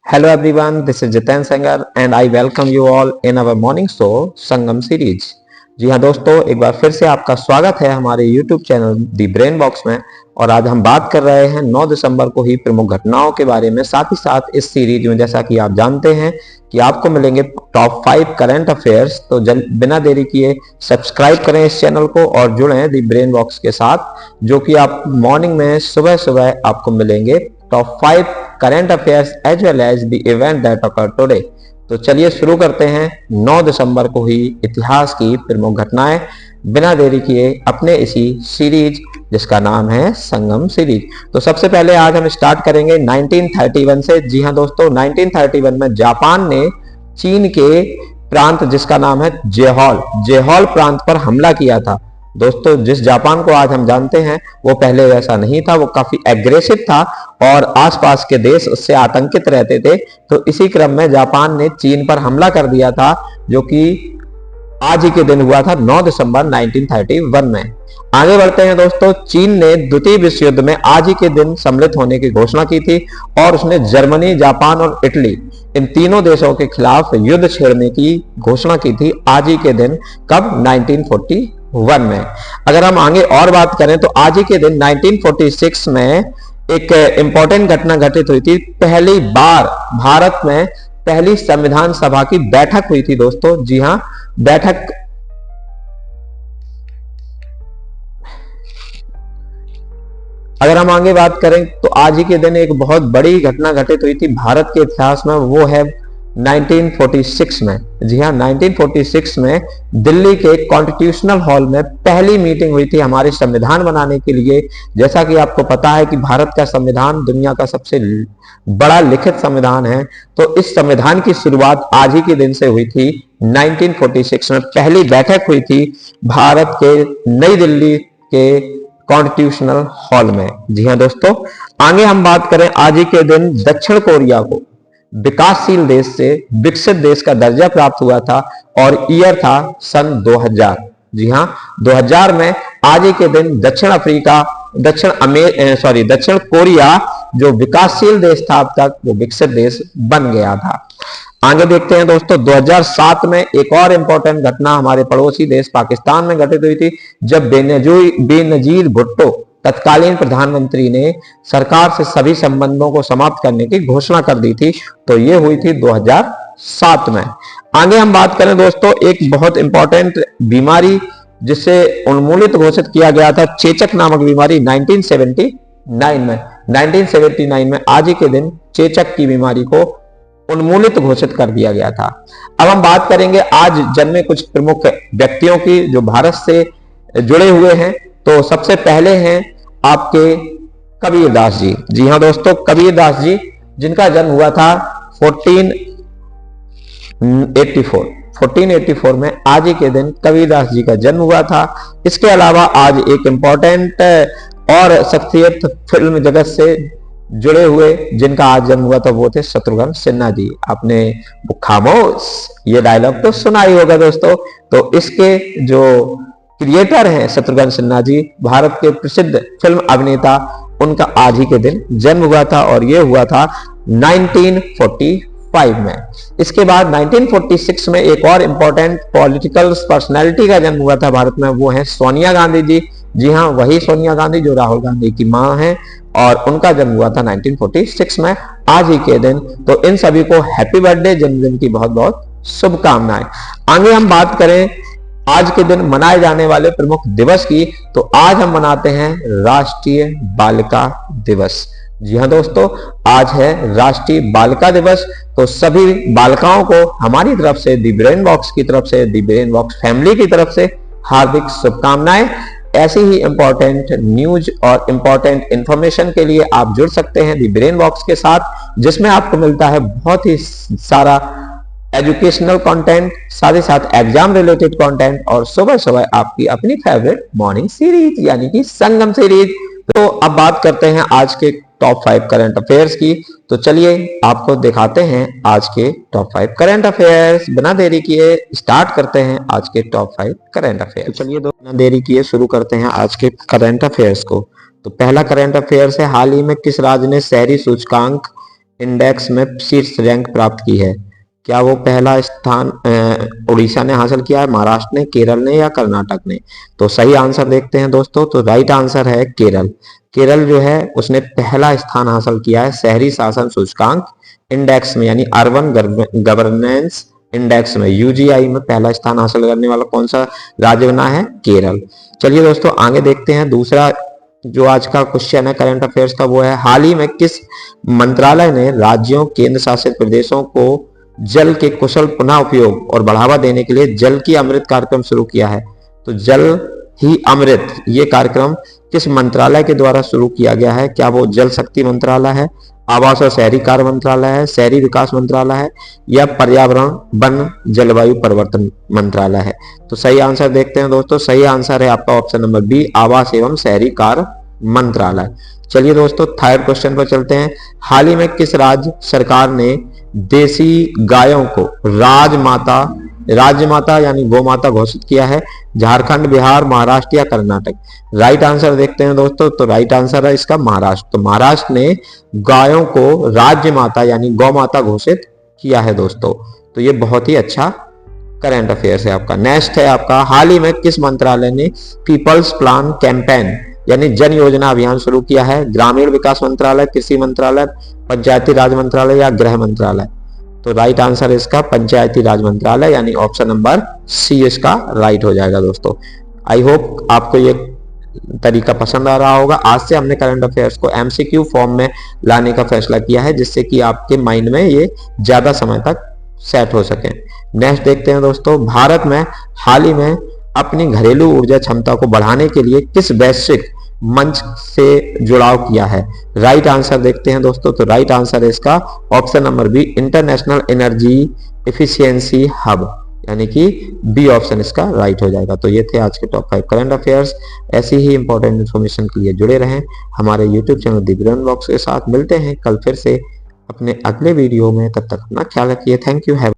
Hello everyone, this is Jiten Sengar and I welcome you all in our morning show Sangam series. जी हाँ दोस्तों, एक बार फिर से आपका स्वागत है हमारे YouTube चैनल दी ब्रेन बॉक्स में। और आज हम बात कर रहे हैं 9 दिसंबर को ही प्रमुख घटनाओं के बारे में। साथ ही साथ इस सीरीज में जैसा कि आप जानते हैं कि आपको मिलेंगे टॉप 5 करंट अफेयर्स। तो बिना देरी किए सब्सक्राइब करें इस चैनल को और जुड़ें दी ब्रेन बॉक्स के साथ, जो कि आप मॉर्निंग में सुबह सुबह आपको मिलेंगे top 5 current affairs as well as the event that occur today. तो चलिए शुरू करते हैं 9 दिसंबर को ही इतिहास की प्रमुख घटनाएं, बिना देरी किए अपने इसी सीरीज जिसका नाम है संगम सीरीज। तो सबसे पहले आज हम स्टार्ट करेंगे 1931 से। जी हां दोस्तों, 1931 में जापान ने चीन के प्रांत जिसका नाम है जेहॉल प्रांत पर हमला किया था। दोस्तों, जिस जापान को आज हम जानते हैं वो पहले वैसा नहीं था, वो काफी एग्रेसिव था और आसपास के देश उससे आतंकित रहते थे। तो इसी क्रम में जापान ने चीन पर हमला कर दिया था, जो कि आज ही के दिन हुआ था 9 दिसंबर 1931 में। आगे बढ़ते हैं दोस्तों, चीन ने द्वितीय विश्व युद्ध में आज ही के दिन सम्मिलित होने की घोषणा की थी और उसने जर्मनी, जापान और इटली इन तीनों देशों के खिलाफ युद्ध छेड़ने की घोषणा की थी आज ही के दिन। कब? 1941 में। अगर हम आगे और बात करें तो आज ही के दिन 1946 में एक इंपॉर्टेंट घटना घटित हुई थी। पहली बार भारत में पहली संविधान सभा की बैठक हुई थी दोस्तों। जी हां, बैठक अगर हम आगे बात करें तो आज ही के दिन एक बहुत बड़ी घटना घटित हुई थी भारत के इतिहास में, वो है 1946 में। जी हाँ, 1946 में दिल्ली के कॉन्स्टिट्यूशनल हॉल में पहली मीटिंग हुई थी हमारे संविधान बनाने के लिए। जैसा कि आपको पता है कि भारत का संविधान दुनिया का सबसे बड़ा लिखित संविधान है, तो इस संविधान की शुरुआत आज ही के दिन से हुई थी। 1946 में पहली बैठक हुई थी भारत के नई दिल्ली के कॉन्स्टिट्यूशनल हॉल में। जी हाँ दोस्तों, आगे हम बात करें आज ही के दिन दक्षिण कोरिया को विकासशील देश से विकसित देश का दर्जा प्राप्त हुआ था और ईयर था सन 2000। जी हाँ, 2000 में आज ही के दिन दक्षिण कोरिया जो विकासशील देश था अब तक, वो विकसित देश बन गया था। आगे देखते हैं दोस्तों, 2007 में एक और इंपॉर्टेंट घटना हमारे पड़ोसी देश पाकिस्तान में घटित हुई थी, जब बेनजीर भुट्टो तत्कालीन प्रधानमंत्री ने सरकार से सभी संबंधों को समाप्त करने की घोषणा कर दी थी। तो ये हुई थी 2007 में। आगे हम बात करें दोस्तों, एक बहुत इंपॉर्टेंट बीमारी जिसे उन्मूलित घोषित किया गया था, चेचक नामक बीमारी 1979 में आज ही के दिन चेचक की बीमारी को उन्मूलित घोषित कर दिया गया था। अब हम बात करेंगे आज जन्मे कुछ प्रमुख व्यक्तियों की जो भारत से जुड़े हुए हैं। तो सबसे पहले हैं आपके कबीरदास जी। जी हाँ दोस्तों, कबीरदास जी जिनका जन्म हुआ था 1484 में आज ही के दिन कबीरदास जी का जन्म हुआ था। इसके अलावा आज एक इंपॉर्टेंट और शख्सियत फिल्म जगत से जुड़े हुए जिनका आज जन्म हुआ था वो थे शत्रुघ्न सिन्हा जी। आपने खामोश ये डायलॉग तो सुना ही होगा दोस्तों। तो इसके जो क्रिएटर हैं शत्रुघ्न सिन्हा जी, भारत के प्रसिद्ध फिल्म अभिनेता, उनका आज ही के दिन जन्म हुआ था और ये हुआ था 1945 में। इसके बाद 1946 में एक और इंपॉर्टेंट पॉलिटिकल पर्सनैलिटी का जन्म हुआ था भारत में, वो है सोनिया गांधी जी। जी हाँ, वही सोनिया गांधी जो राहुल गांधी की मां है, और उनका जन्म हुआ था 1946 में आज ही के दिन। तो इन सभी को हैप्पी बर्थडे, जन्मदिन की बहुत बहुत शुभकामनाएं। आगे हम बात करें आज के दिन मनाए जाने वाले प्रमुख दिवस की, तो आज हम मनाते हैं राष्ट्रीय बालिका दिवस। जी हाँ दोस्तों, आज है राष्ट्रीय बालिका दिवस। तो सभी बालिकाओं को हमारी तरफ से, दी ब्रेन बॉक्स की तरफ से, दी ब्रेन बॉक्स फैमिली की तरफ से हार्दिक शुभकामनाएं। ऐसी ही इंपॉर्टेंट न्यूज और इंपॉर्टेंट इंफॉर्मेशन के लिए आप जुड़ सकते हैं दी ब्रेन बॉक्स के साथ, जिसमें आपको मिलता है बहुत ही सारा एजुकेशनल कंटेंट, साथ ही साथ एग्जाम रिलेटेड कंटेंट और सुबह सुबह आपकी अपनी फेवरेट मॉर्निंग सीरीज यानी कि संगम सीरीज। तो अब बात करते हैं आज के टॉप 5 करंट अफेयर्स की। तो चलिए आपको दिखाते हैं आज के टॉप 5 करंट अफेयर्स। बिना देरी किए स्टार्ट करते हैं आज के टॉप 5 करंट अफेयर्स। तो चलिए बिना देरी किए शुरू करते हैं आज के करंट अफेयर्स को। तो पहला करंट अफेयर्स है, हाल ही में किस राज्य ने शहरी सूचकांक इंडेक्स में शीर्ष रैंक प्राप्त की है? क्या वो पहला स्थान उड़ीसा ने हासिल किया है, महाराष्ट्र ने, केरल ने या कर्नाटक ने? तो सही आंसर देखते हैं दोस्तों, तो राइट आंसर है केरल। केरल जो है उसने पहला स्थान हासिल किया है शहरी शासन सूचकांक इंडेक्स में, यानी अर्बन गवर्नेंस इंडेक्स में, यूजीआई में पहला स्थान हासिल करने वाला कौन सा राज्य बना है? केरल। चलिए दोस्तों आगे देखते हैं। दूसरा जो आज का क्वेश्चन है करंट अफेयर्स का वो है, हाल ही में किस मंत्रालय ने राज्यों केंद्र शासित प्रदेशों को जल के कुशल पुनः उपयोग और बढ़ावा देने के लिए जल की अमृत कार्यक्रम शुरू किया है? तो जल ही अमृत ये कार्यक्रम किस मंत्रालय के द्वारा शुरू किया गया है? क्या वो जल शक्ति मंत्रालय है, आवास और शहरी कार्य मंत्रालय है, शहरी विकास मंत्रालय है या पर्यावरण वन जलवायु परिवर्तन मंत्रालय है? तो सही आंसर देखते हैं दोस्तों, सही आंसर है आपका ऑप्शन नंबर बी, आवास एवं शहरी कार्य मंत्रालय। चलिए दोस्तों थर्ड क्वेश्चन पर चलते हैं। हाल ही में किस राज्य सरकार ने देसी गायों को राज्य माता यानी गौ माता घोषित किया है? झारखंड, बिहार, महाराष्ट्र या कर्नाटक? राइट आंसर देखते हैं दोस्तों, तो राइट आंसर है इसका महाराष्ट्र। तो महाराष्ट्र ने गायों को राज्य माता यानी गौ माता घोषित किया है दोस्तों। तो ये बहुत ही अच्छा करंट अफेयर्स है आपका। नेक्स्ट है आपका, हाल ही में किस मंत्रालय ने पीपल्स प्लान कैंपेन यानी जन योजना अभियान शुरू किया है? ग्रामीण विकास मंत्रालय, कृषि मंत्रालय, पंचायती राज मंत्रालय या गृह मंत्रालय? तो राइट आंसर इसका पंचायती राज मंत्रालय यानी ऑप्शन नंबर सी इसका राइट हो जाएगा दोस्तों। आई होप आपको ये तरीका पसंद आ रहा होगा। आज से हमने करंट अफेयर्स को एमसीक्यू फॉर्म में लाने का फैसला किया है, जिससे कि आपके माइंड में ये ज्यादा समय तक सेट हो सके। नेक्स्ट देखते हैं दोस्तों, भारत में हाल ही में अपनी घरेलू ऊर्जा क्षमता को बढ़ाने के लिए किस वैश्विक मंच से जुड़ाव किया है? राइट आंसर देखते हैं दोस्तों, तो राइट आंसर है इसका option number b, international energy efficiency hub, यानी कि बी ऑप्शन इसका राइट हो जाएगा। तो ये थे आज के टॉप 5 करंट अफेयर्स। ऐसी ही इंपॉर्टेंट इन्फॉर्मेशन के लिए जुड़े रहें हमारे यूट्यूब चैनल दी ब्रेन बॉक्स के साथ। मिलते हैं कल फिर से अपने अगले वीडियो में, तब तक अपना ख्याल रखिए। Thank you.